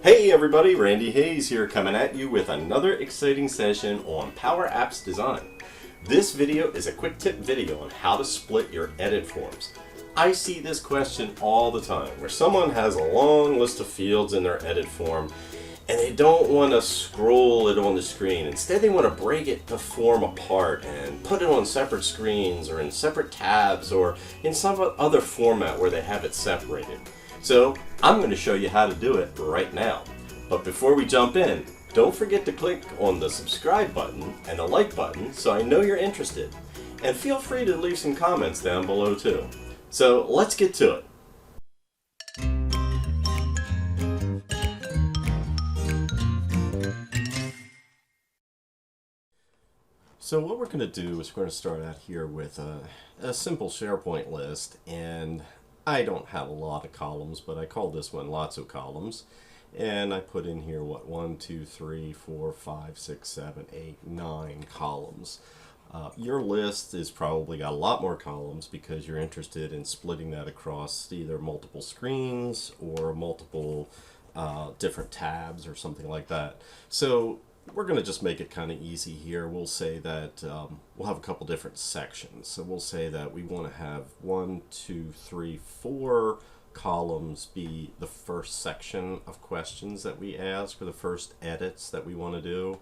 Hey everybody, Randy Hayes here coming at you with another exciting session on PowerApps design. This video is a quick tip video on how to split your edit forms. I see this question all the time where someone has a long list of fields in their edit form and they don't want to scroll it on the screen. Instead they want to break the form apart and put it on separate screens or in separate tabs or in some other format where they have it separated. So I'm going to show you how to do it right now. But before we jump in, don't forget to click on the subscribe button and the like button so I know you're interested. And feel free to leave some comments down below too. So let's get to it. So what we're going to do is we're going to start out here with a simple SharePoint list, and I don't have a lot of columns, but I call this one lots of columns. And I put in here, 1, 2, 3, 4, 5, 6, 7, 8, 9 columns. Your list is probably got a lot more columns because you're interested in splitting that across either multiple screens or multiple different tabs or something like that. So we're going to just make it kind of easy here. We'll say that we'll have a couple different sections. So we'll say that we want to have 1, 2, 3, 4 columns be the first section of questions that we ask, or the first edits that we want to do.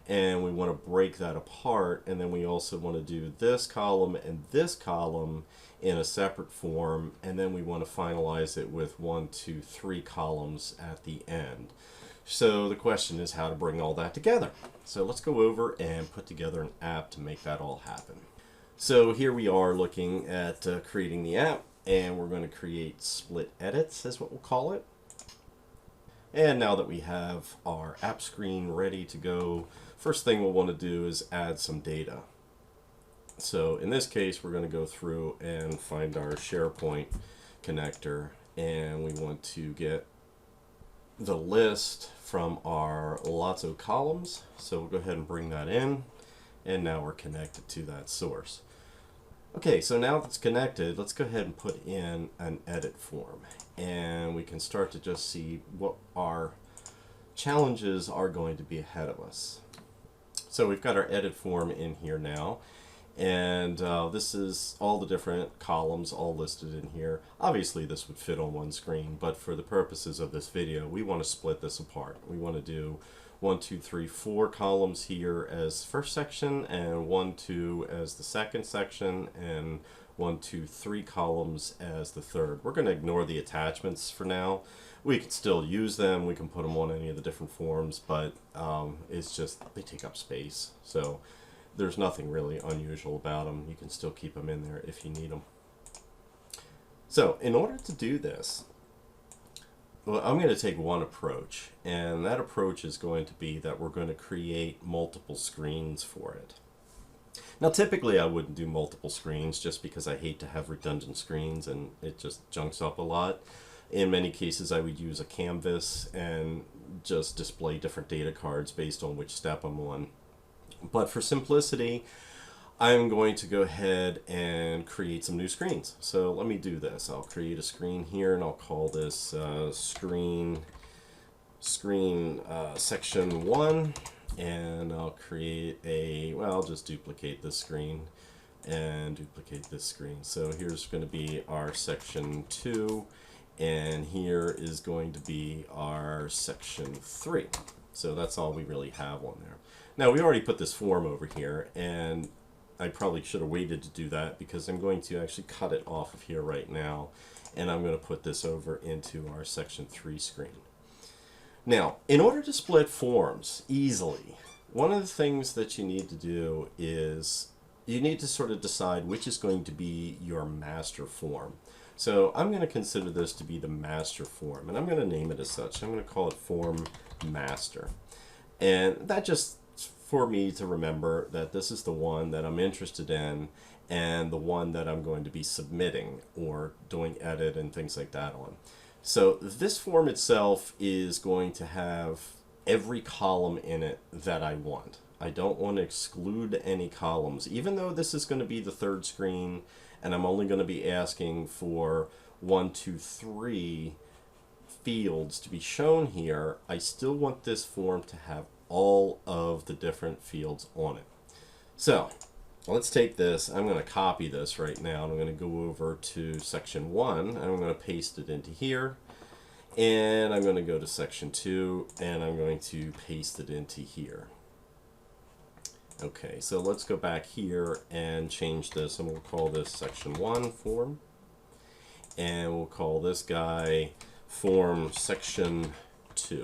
And we want to break that apart, and then we also want to do this column and this column in a separate form, and then we want to finalize it with 1, 2, 3 columns at the end. So the question is how to bring all that together. So let's go over and put together an app to make that all happen. So here we are looking at creating the app, and we're going to create split edits is what we'll call it. And now that we have our app screen ready to go, first thing we'll want to do is add some data. So in this case, we're going to go through and find our SharePoint connector, and we want to get the list from our lots of columns. So we'll go ahead and bring that in, and now we're connected to that source. Okay, so now that's connected, let's go ahead and put in an edit form, and we can start to just see what our challenges are going to be ahead of us. So we've got our edit form in here now, and this is all the different columns all listed in here. Obviously this would fit on one screen, but for the purposes of this video we want to split this apart. We want to do 1, 2, 3, 4 columns here as first section, and 1, 2 as the second section, and 1, 2, 3 columns as the third. We're going to ignore the attachments for now. We can still use them, we can put them on any of the different forms, but it's just they take up space. So there's nothing really unusual about them. You can still keep them in there if you need them. So in order to do this, well, I'm going to take one approach, and that approach is going to be that we're going to create multiple screens for it. Now typically I wouldn't do multiple screens just because I hate to have redundant screens and it just junks up a lot. In many cases I would use a canvas and just display different data cards based on which step I'm on. But for simplicity, I'm going to go ahead and create some new screens. So let me do this. I'll create a screen here, and I'll call this screen section 1, and I'll create I'll just duplicate this screen and duplicate this screen. So here's going to be our section 2, and here is going to be our section 3. So that's all we really have on there. Now we already put this form over here, and I probably should have waited to do that because I'm going to actually cut it off of here right now, and I'm going to put this over into our section 3 screen. Now, in order to split forms easily, one of the things that you need to do is you need to sort of decide which is going to be your master form. So I'm going to consider this to be the master form, and I'm going to name it as such. I'm going to call it form master. And that just for me to remember that this is the one that I'm interested in and the one that I'm going to be submitting or doing edit and things like that on. So this form itself is going to have every column in it that I want. I don't want to exclude any columns, even though this is going to be the third screen and I'm only going to be asking for 1, 2, 3 fields to be shown here, I still want this form to have all of the different fields on it. So let's take this. I'm going to copy this right now, and I'm going to go over to section 1, and I'm going to paste it into here. And I'm going to go to section 2, and I'm going to paste it into here. Okay, so let's go back here and change this, and we'll call this section 1 form. And we'll call this guy form section 2.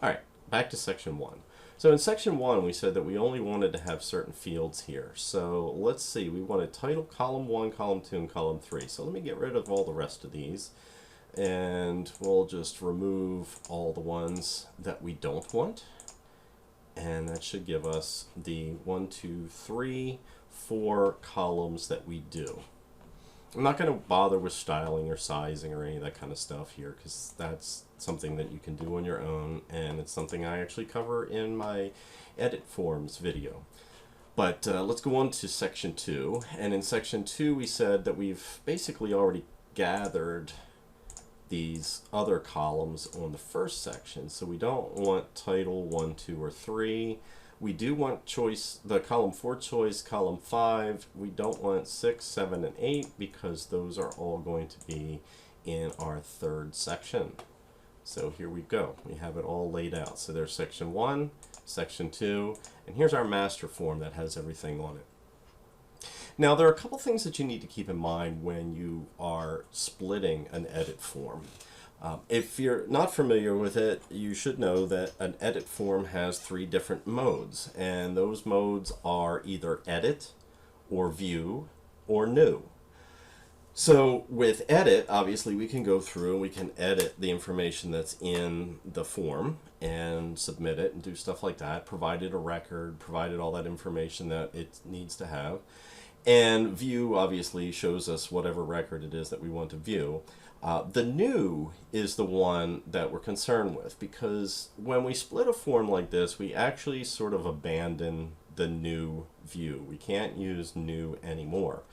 All right, back to section 1. So in section 1, we said that we only wanted to have certain fields here. So let's see, we wanted title, column 1, column 2, and column 3. So let me get rid of all the rest of these. And we'll just remove all the ones that we don't want. And that should give us the 1, 2, 3, 4 columns that we do. I'm not going to bother with styling or sizing or any of that kind of stuff here, because that's something that you can do on your own, and it's something I actually cover in my EditForms video. But let's go on to section 2. And in section 2, we said that we've basically already gathered these other columns on the first section. So we don't want title 1, 2, or 3. We do want choice, the column 4 choice, column 5. We don't want 6, 7, and 8 because those are all going to be in our third section. So here we go. We have it all laid out. So there's section 1, section 2, and here's our master form that has everything on it. Now there are a couple things that you need to keep in mind when you are splitting an edit form. If you're not familiar with it, you should know that an edit form has 3 different modes, and those modes are either edit, or view, or new. So with edit, obviously we can go through and we can edit the information that's in the form and submit it and do stuff like that, provided a record, provided all that information that it needs to have. And view obviously shows us whatever record it is that we want to view. The new is the one that we're concerned with, because when we split a form like this, we actually sort of abandon the new view. We can't use new anymore.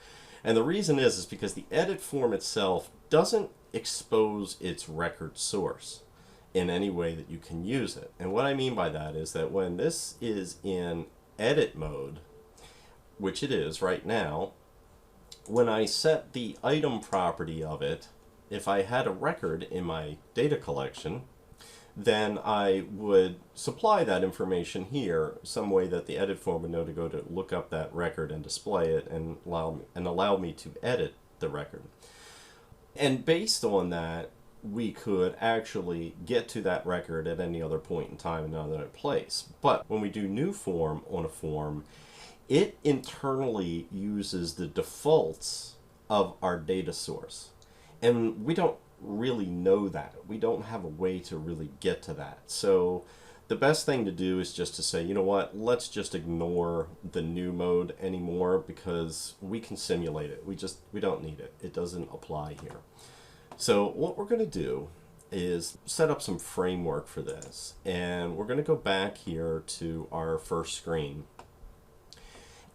And the reason is because the edit form itself doesn't expose its record source in any way that you can use it. And what I mean by that is that when this is in edit mode, which it is right now, when I set the item property of it, if I had a record in my data collection, then I would supply that information here some way that the edit form would know to go to look up that record and display it and allow me to edit the record. And based on that, we could actually get to that record at any other point in time in another place. But when we do new form on a form, it internally uses the defaults of our data source. And we don't really know that. We don't have a way to really get to that. So the best thing to do is just to say, you know what, let's just ignore the new mode anymore because we can simulate it. We don't need it. It doesn't apply here. So what we're going to do is set up some framework for this. And we're going to go back here to our first screen.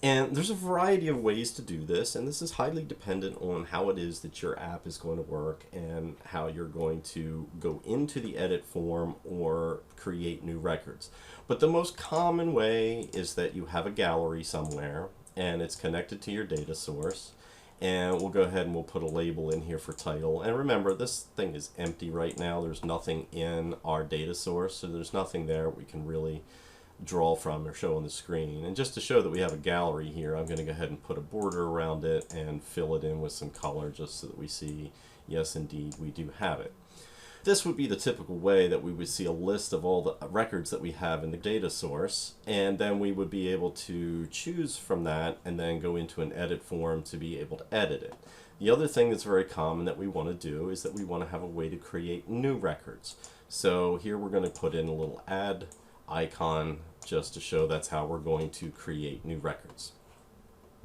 And there's a variety of ways to do this, and this is highly dependent on how it is that your app is going to work and how you're going to go into the edit form or create new records. But the most common way is that you have a gallery somewhere and it's connected to your data source, and we'll go ahead and we'll put a label in here for title. And remember, this thing is empty right now. There's nothing in our data source, so there's nothing there we can really draw from or show on the screen. And just to show that we have a gallery here, I'm going to go ahead and put a border around it and fill it in with some color just so that we see, yes indeed we do have it. This would be the typical way that we would see a list of all the records that we have in the data source, and then we would be able to choose from that and then go into an edit form to be able to edit it. The other thing that's very common that we want to do is that we want to have a way to create new records. So here we're going to put in a little add icon just to show that's how we're going to create new records.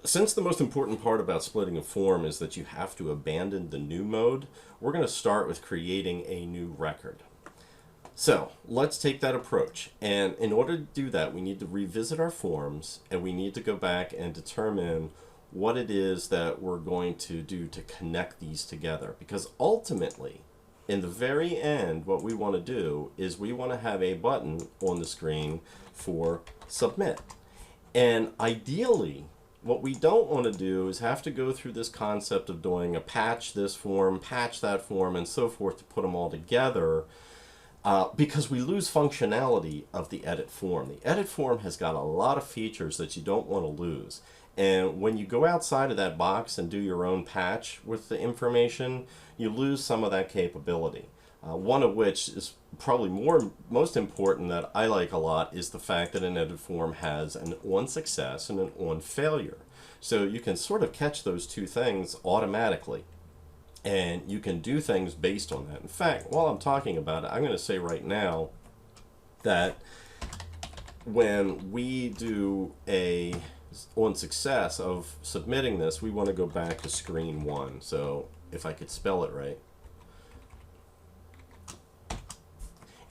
Since the most important part about splitting a form is that you have to abandon the new mode, we're going to start with creating a new record. So let's take that approach, and in order to do that we need to revisit our forms and we need to go back and determine what it is that we're going to do to connect these together, because ultimately in the very end, what we want to do is we want to have a button on the screen for submit. And ideally, what we don't want to do is have to go through this concept of doing a patch this form, patch that form, and so forth to put them all together, because we lose functionality of the edit form. The edit form has got a lot of features that you don't want to lose. And when you go outside of that box and do your own patch with the information, you lose some of that capability. One of which is probably most important that I like a lot is the fact that an EditForm has an OnSuccess and an OnFailure. So you can sort of catch those two things automatically. And you can do things based on that. In fact, while I'm talking about it, I'm going to say right now that when we do a OnSuccess of submitting this, we want to go back to screen 1. So if I could spell it right.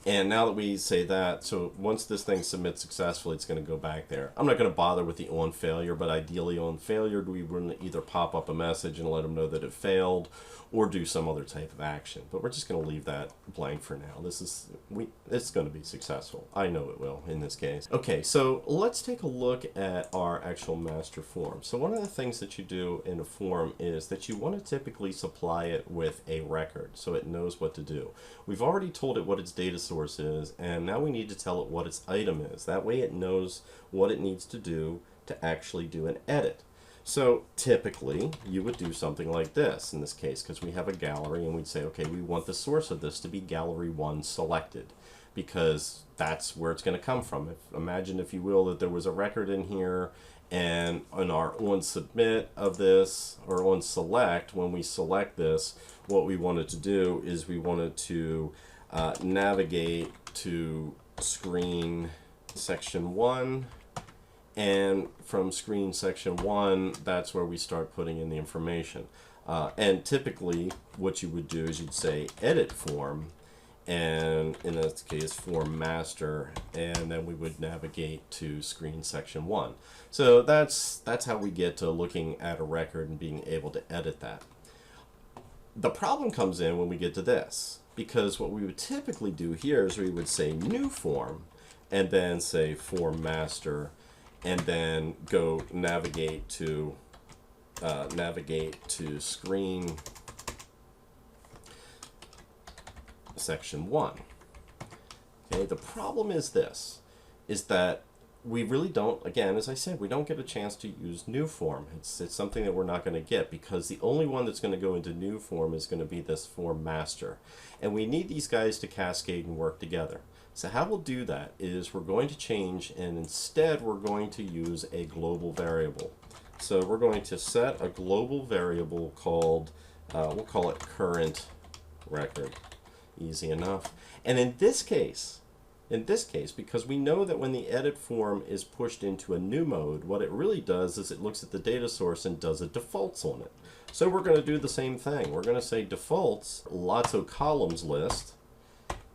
And now that we say that, so once this thing submits successfully, it's going to go back there. I'm not going to bother with the on failure, but ideally on failure, we want to either pop up a message and let them know that it failed, or do some other type of action. But we're just going to leave that blank for now. It's going to be successful. I know it will in this case. Okay, so let's take a look at our actual master form. So one of the things that you do in a form is that you want to typically supply it with a record so it knows what to do. We've already told it what its data source is, and now we need to tell it what its item is. That way it knows what it needs to do to actually do an edit. So typically you would do something like this in this case, because we have a gallery, and we'd say, okay, we want the source of this to be gallery 1 selected, because that's where it's going to come from. Imagine, if you will, that there was a record in here, and on our on submit of this, or on select, when we select this, what we wanted to do is we wanted to navigate to screen section 1, and from screen section 1, that's where we start putting in the information. And typically what you would do is you'd say edit form, and in this case form master, and then we would navigate to screen section 1. So that's how we get to looking at a record and being able to edit that. The problem comes in when we get to this, because what we would typically do here is we would say new form, and then say form master, and then go navigate to screen section 1. Okay, the problem is this, is that we really don't, again, as I said, we don't get a chance to use new form. It's something that we're not going to get, because the only one that's going to go into new form is going to be this form master. And we need these guys to cascade and work together. So how we'll do that is we're going to change, and instead we're going to use a global variable. So we're going to set a global variable called, we'll call it current record. Easy enough. And in this case, because we know that when the edit form is pushed into a new mode, what it really does is it looks at the data source and does a defaults on it. So we're going to do the same thing. We're going to say defaults, lots of columns list,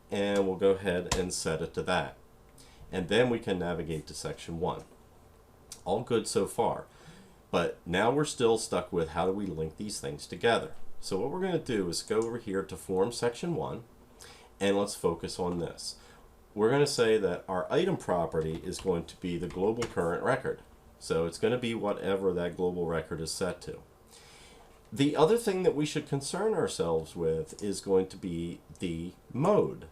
and we'll go ahead and set it to that. And then we can navigate to section 1. All good so far. But now we're still stuck with how do we link these things together. So what we're going to do is go over here to form section 1, and let's focus on this. We're going to say that our item property is going to be the global current record. So it's going to be whatever that global record is set to. The other thing that we should concern ourselves with is going to be the mode.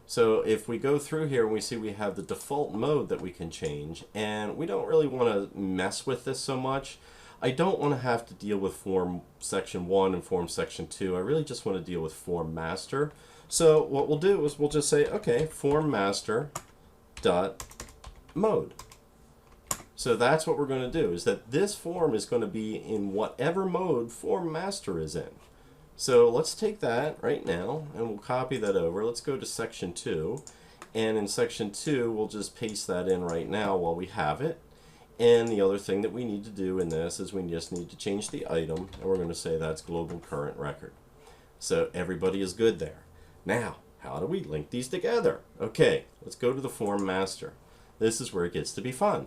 So if we go through here and we see we have the default mode that we can change, and we don't really want to mess with this so much. I don't want to have to deal with form section 1 and form section 2. I really just want to deal with form master. So what we'll do is we'll just say, okay, form master dot mode. So that's what we're going to do, is that this form is going to be in whatever mode form master is in. So let's take that right now and we'll copy that over. Let's go to section 2, and in section 2 we'll just paste that in right now while we have it. And the other thing that we need to do in this is we just need to change the item, and we're going to say that's global current record. So everybody is good there. Now, how do we link these together? Okay, let's go to the form master. This is where it gets to be fun.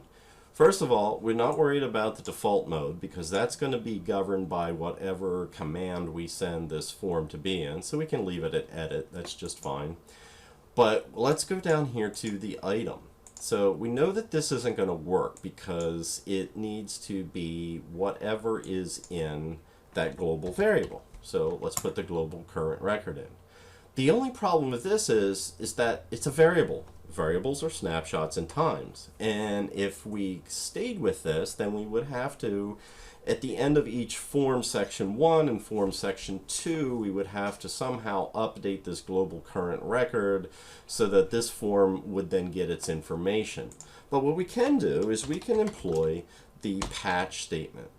First of all, we're not worried about the default mode because that's going to be governed by whatever command we send this form to be in. So we can leave it at edit. That's just fine. But let's go down here to the item. So we know that this isn't going to work because it needs to be whatever is in that global variable. So let's put the global current record in. The only problem with this is that it's a variable. Variables are snapshots in times. And if we stayed with this, then we would have to, at the end of each form section 1 and form section 2, we would have to somehow update this global current record so that this form would then get its information. But what we can do is we can employ the patch statement.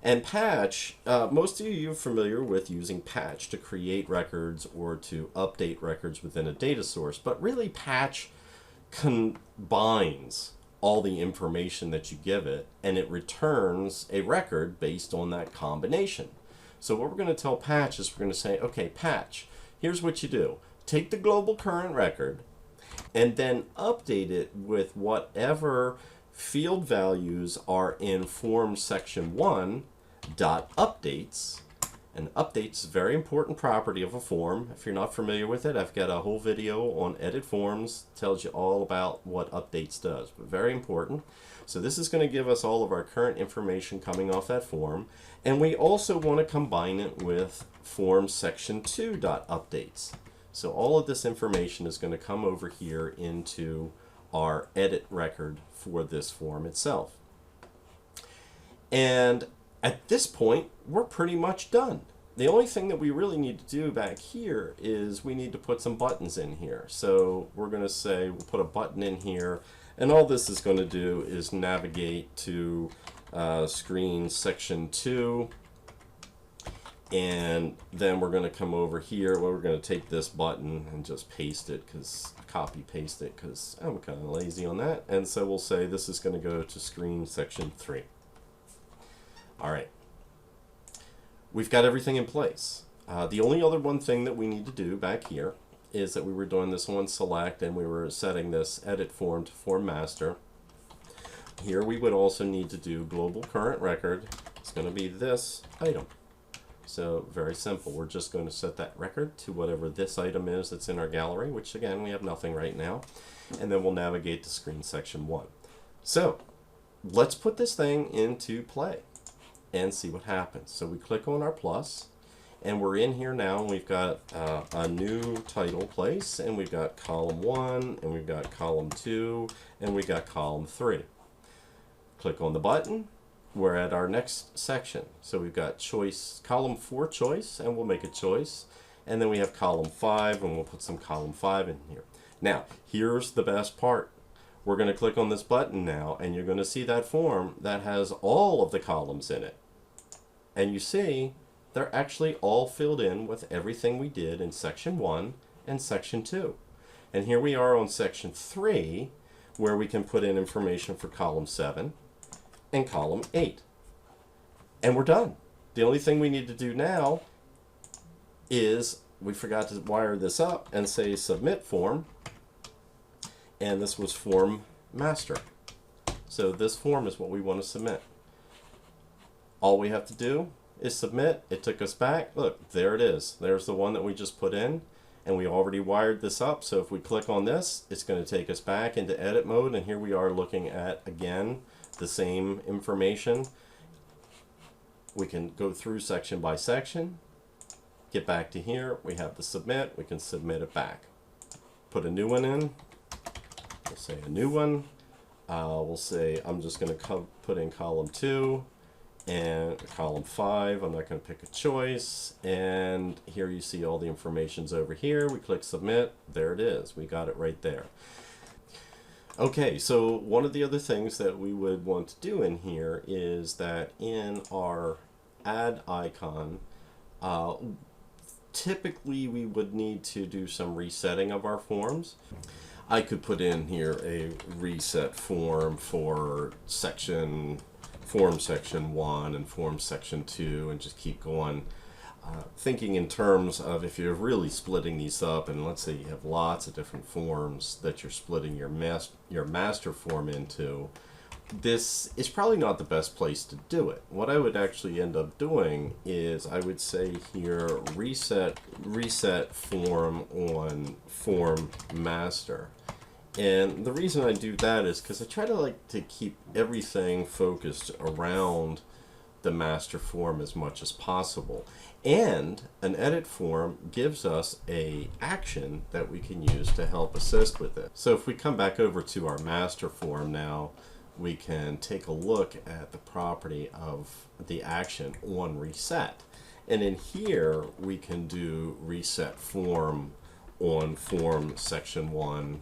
And patch, most of you are familiar with using patch to create records or to update records within a data source, but really patch combines all the information that you give it, and it returns a record based on that combination. So what we're going to tell patch is we're going to say, okay, patch, here's what you do. Take the global current record and then update it with whatever field values are in form section 1 dot updates. And updates is a very important property of a form. If you're not familiar with it, I've got a whole video on EditForms. Tells you all about what updates does, but very important. So this is going to give us all of our current information coming off that form. And we also want to combine it with form section 2 dot updates. So all of this information is going to come over here into our edit record for this form itself. And at this point, we're pretty much done. The only thing that we really need to do back here is we need to put some buttons in here. So we're going to say we'll put a button in here, and all this is going to do is navigate to screen section 2, and then we're going to come over here. Well, we're going to take this button and just paste it, copy paste it, because I'm kind of lazy on that. And so we'll say this is going to go to screen section 3. All right, we've got everything in place. The only other one thing that we need to do back here is that we were doing this on select and we were setting this edit form to form master. Here we would also need to do global current record. It's going to be this item. So very simple. We're just going to set that record to whatever this item is that's in our gallery, which again, we have nothing right now. And then we'll navigate to screen section 1. So let's put this thing into play and see what happens. So we click on our plus, and we're in here now, and we've got a new title place, and we've got column 1, and we've got column 2, and we've got column 3. Click on the button, we're at our next section. So we've got choice, column 4 choice, and we'll make a choice, and then we have column 5, and we'll put some column 5 in here. Now, here's the best part. We're going to click on this button now, and you're going to see that form that has all of the columns in it. And you see, they're actually all filled in with everything we did in section 1 and section 2. And here we are on section 3, where we can put in information for column 7 and column 8. And we're done. The only thing we need to do now is, we forgot to wire this up and say submit form. And this was form master. So this form is what we want to submit. All we have to do is submit. It took us back. Look, there it is. There's the one that we just put in, and we already wired this up. So if we click on this, it's going to take us back into edit mode, and here we are looking at, again, the same information. We can go through section by section, get back to here. We have the submit. We can submit it back. Put a new one in. We'll say a new one. We'll say I'm just going to put in column 2 and column 5. I'm not going to pick a choice. And here you see all the information's over here. We click submit. There it is. We got it right there. Okay, so one of the other things that we would want to do in here is that in our add icon, typically we would need to do some resetting of our forms. I could put in here a reset form for form section 1 and form section 2 and just keep going. Thinking in terms of if you're really splitting these up, and let's say you have lots of different forms that you're splitting your master form into, this is probably not the best place to do it. What I would actually end up doing is I would say here reset form on form master. And the reason I do that is because I try to keep everything focused around the master form as much as possible. And an edit form gives us a action that we can use to help assist with it. So if we come back over to our master form now, we can take a look at the property of the action on reset. And in here, we can do reset form on form section 1,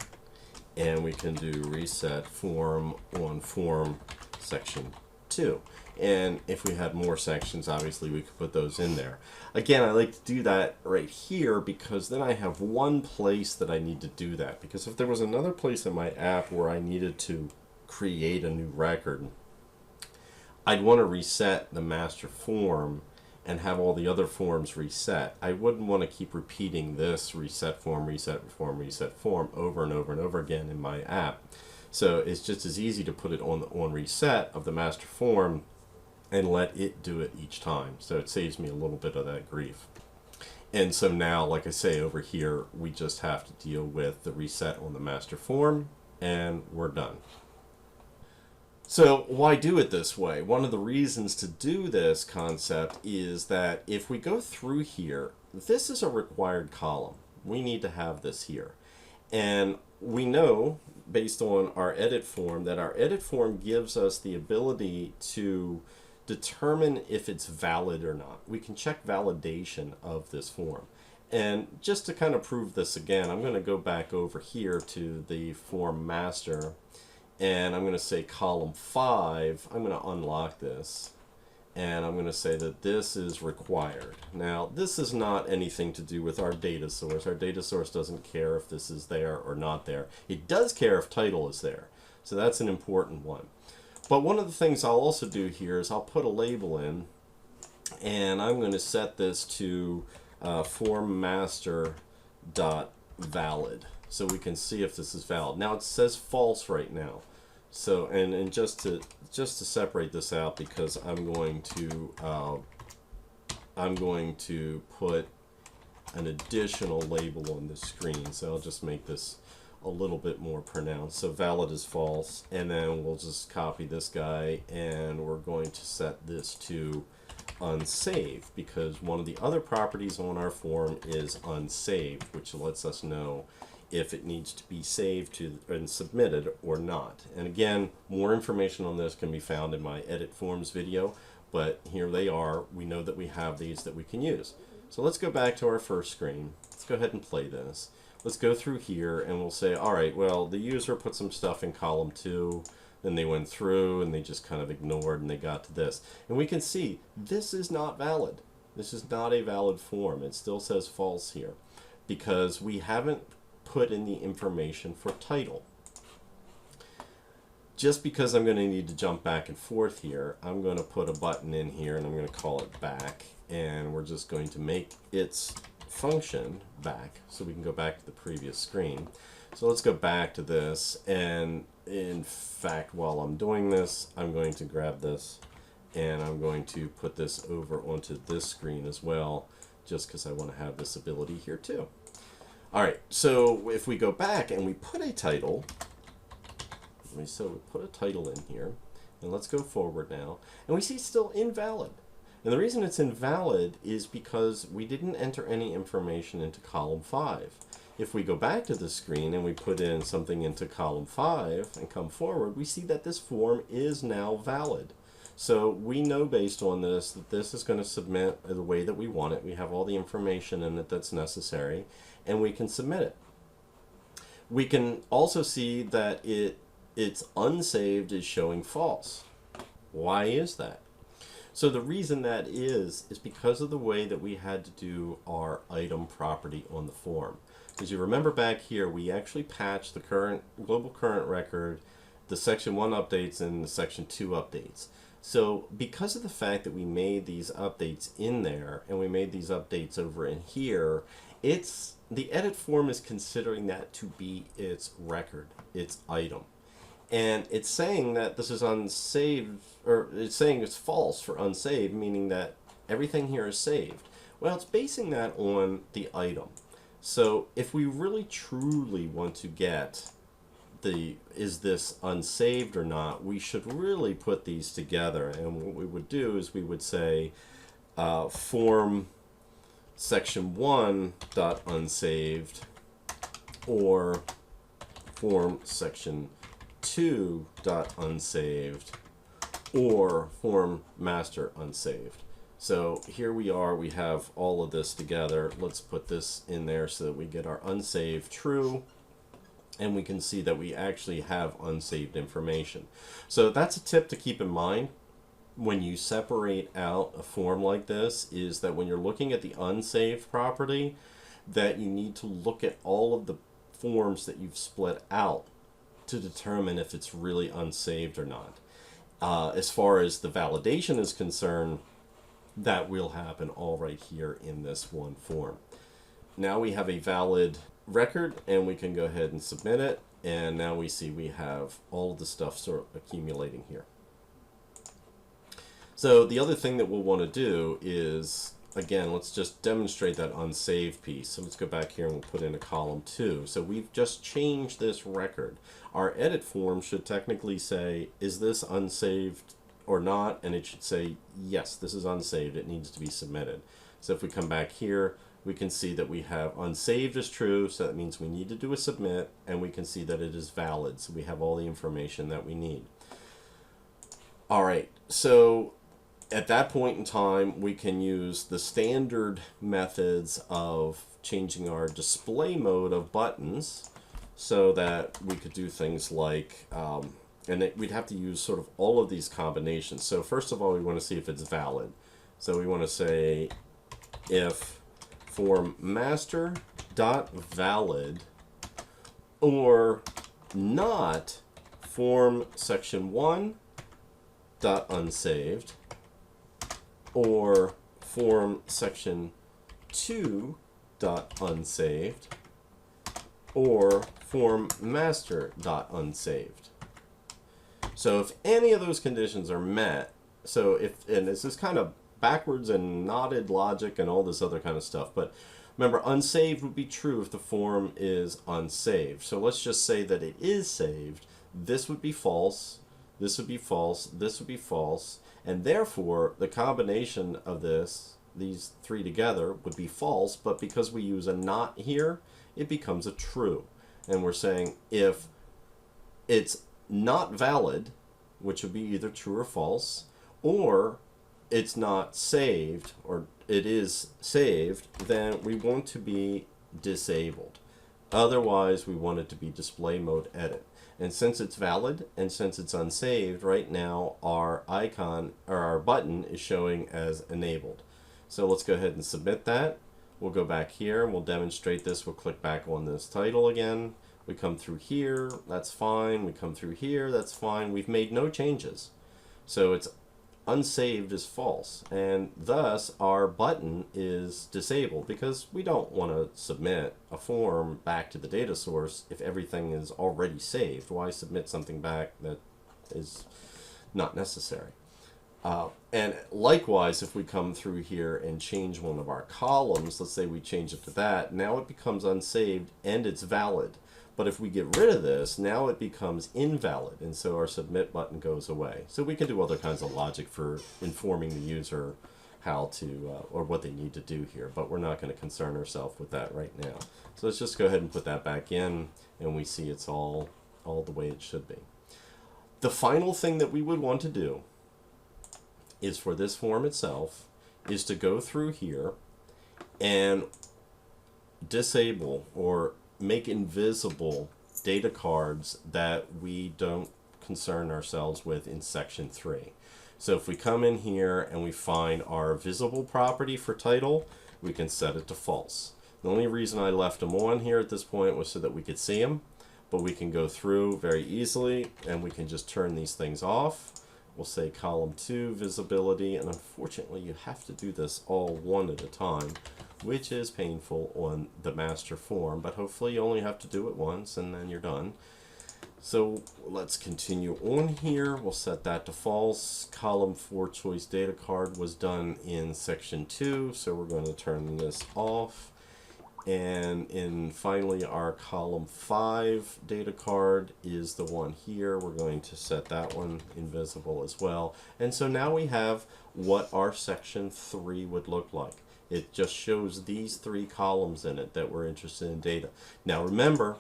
and we can do reset form on form section 2. And if we had more sections, obviously we could put those in there. Again, I like to do that right here because then I have one place that I need to do that. Because if there was another place in my app where I needed to create a new record, I'd want to reset the master form and have all the other forms reset. I wouldn't want to keep repeating this reset form, reset form, reset form over and over and over again in my app. So it's just as easy to put it on reset of the master form and let it do it each time. So it saves me a little bit of that grief. And so now, like I say, over here, we just have to deal with the reset on the master form, and we're done. So why do it this way? One of the reasons to do this concept is that if we go through here, this is a required column. We need to have this here. And we know, based on our edit form, that our edit form gives us the ability to determine if it's valid or not. We can check validation of this form. And just to kind of prove this again, I'm going to go back over here to the form master, and I'm going to say column 5. I'm going to unlock this, and I'm going to say that this is required. Now, this is not anything to do with our data source. Our data source doesn't care if this is there or not there. It does care if title is there. So that's an important one. But one of the things I'll also do here is I'll put a label in, and I'm going to set this to form master dot valid, so we can see if this is valid. Now it says false right now. So and just to separate this out, because I'm going to put an additional label on the screen. So I'll just make this a little bit more pronounced. So valid is false, and then we'll just copy this guy, and we're going to set this to unsaved, because one of the other properties on our form is unsaved, which lets us know if it needs to be saved to and submitted or not. And again, more information on this can be found in my edit forms video, but here they are. We know that we have these that we can use. So let's go back to our first screen. Let's go ahead and play this. Let's go through here, and we'll say, all right, well, the user put some stuff in column 2, then they went through and they just kind of ignored, and they got to this. And we can see this is not valid. This is not a valid form. It still says false here because we haven't put in the information for title. Just because I'm going to need to jump back and forth here, I'm going to put a button in here, and I'm going to call it back, and we're just going to make its function back so we can go back to the previous screen. So let's go back to this, and in fact, while I'm doing this, I'm going to grab this and I'm going to put this over onto this screen as well, just because I want to have this ability here too. Alright, so if we go back and we put a title, so we put a title in here, and let's go forward now, and we see it's still invalid. And the reason it's invalid is because we didn't enter any information into column 5. If we go back to the screen and we put in something into column 5 and come forward, we see that this form is now valid. So we know based on this that this is going to submit the way that we want it. We have all the information in it that's necessary, and we can submit it. We can also see that its unsaved is showing false. Why is that? So the reason that is because of the way that we had to do our item property on the form. As you remember back here, we actually patched the current global current record, the section 1 updates, and the section 2 updates. So because of the fact that we made these updates in there, and we made these updates over in here, the edit form is considering that to be its record, its item. And it's saying that this is unsaved, or it's saying it's false for unsaved, meaning that everything here is saved. Well, it's basing that on the item. So if we really truly want to get the is this unsaved or not, we should really put these together. And what we would do is we would say form section 1 dot unsaved, or form section 2 dot unsaved, or form master unsaved. So here we are, we have all of this together. Let's put this in there so that we get our unsaved true, and we can see that we actually have unsaved information. So that's a tip to keep in mind when you separate out a form like this, is that when you're looking at the unsaved property, that you need to look at all of the forms that you've split out to determine if it's really unsaved or not. As far as the validation is concerned, that will happen all right here in this one form. Now we have a valid record, and we can go ahead and submit it, and now we see we have all of the stuff sort of accumulating here. So the other thing that we'll want to do is, again, let's just demonstrate that unsaved piece. So let's go back here and we'll put in a column 2. So we've just changed this record. Our edit form should technically say, is this unsaved or not? And it should say, yes, this is unsaved. It needs to be submitted. So if we come back here, we can see that we have unsaved is true, so that means we need to do a submit, and we can see that it is valid. So we have all the information that we need. All right, so at that point in time, we can use the standard methods of changing our display mode of buttons, so that we could do things like, and we'd have to use sort of all of these combinations. So first of all, we want to see if it's valid. So we want to say if form master dot valid, or not form section 1 dot unsaved, or form section 2 dot unsaved, or form master dot unsaved. So if any of those conditions are met, so if, and this is kind of backwards and knotted logic and all this other kind of stuff, but remember, unsaved would be true if the form is unsaved. So let's just say that it is saved. This would be false, this would be false, this would be false, and therefore the combination of these three together would be false, but because we use a not here, it becomes a true. And we're saying if it's not valid, which would be either true or false, or it's not saved, or it is saved, then we want to be disabled. Otherwise, we want it to be display mode edit. And since it's valid and since it's unsaved, right now our icon or our button is showing as enabled. So let's go ahead and submit that. We'll go back here and we'll demonstrate this. We'll click back on this title again. We come through here, that's fine. We come through here, that's fine. We've made no changes. So it's unsaved is false, and thus our button is disabled, because we don't want to submit a form back to the data source if everything is already saved. Why submit something back that is not necessary? And likewise, if we come through here and change one of our columns, let's say we change it to that, now it becomes unsaved and it's valid. But if we get rid of this, now it becomes invalid, and so our submit button goes away. So we can do other kinds of logic for informing the user how to, or what they need to do here, but we're not going to concern ourselves with that right now. So let's just go ahead and put that back in, and we see it's all the way it should be. The final thing that we would want to do is for this form itself is to go through here and disable or make invisible data cards that we don't concern ourselves with in section 3. So if we come in here and we find our visible property for title, we can set it to false. The only reason I left them on here at this point was so that we could see them, but we can go through very easily and we can just turn these things off. We'll say column 2 visibility, and unfortunately you have to do this all one at a time, which is painful on the master form, but hopefully you only have to do it once and then you're done. So let's continue on here. We'll set that to false. Column 4 choice data card was done in section 2, so we're going to turn this off. And in finally our column 5 data card is the one here. We're going to set that one invisible as well. And so now we have what our section 3 would look like. It just shows these 3 columns in it that we're interested in data. Now remember,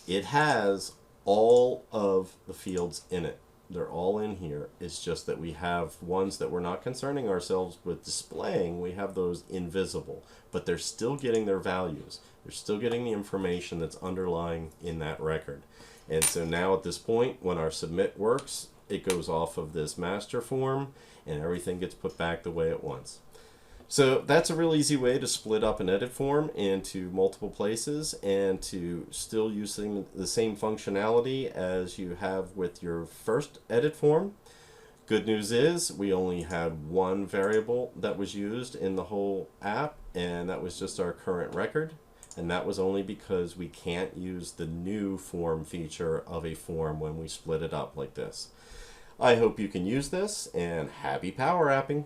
it has all of the fields in it. They're all in here. It's just that we have ones that we're not concerning ourselves with displaying. We have those invisible, but they're still getting their values. They're still getting the information that's underlying in that record. And so now at this point, when our submit works, it goes off of this master form and everything gets put back the way it wants. So that's a real easy way to split up an EditForm into multiple places and to still using the same functionality as you have with your first EditForm. Good news is we only had one variable that was used in the whole app, and that was just our current record. And that was only because we can't use the new form feature of a form when we split it up like this. I hope you can use this, and happy power apping.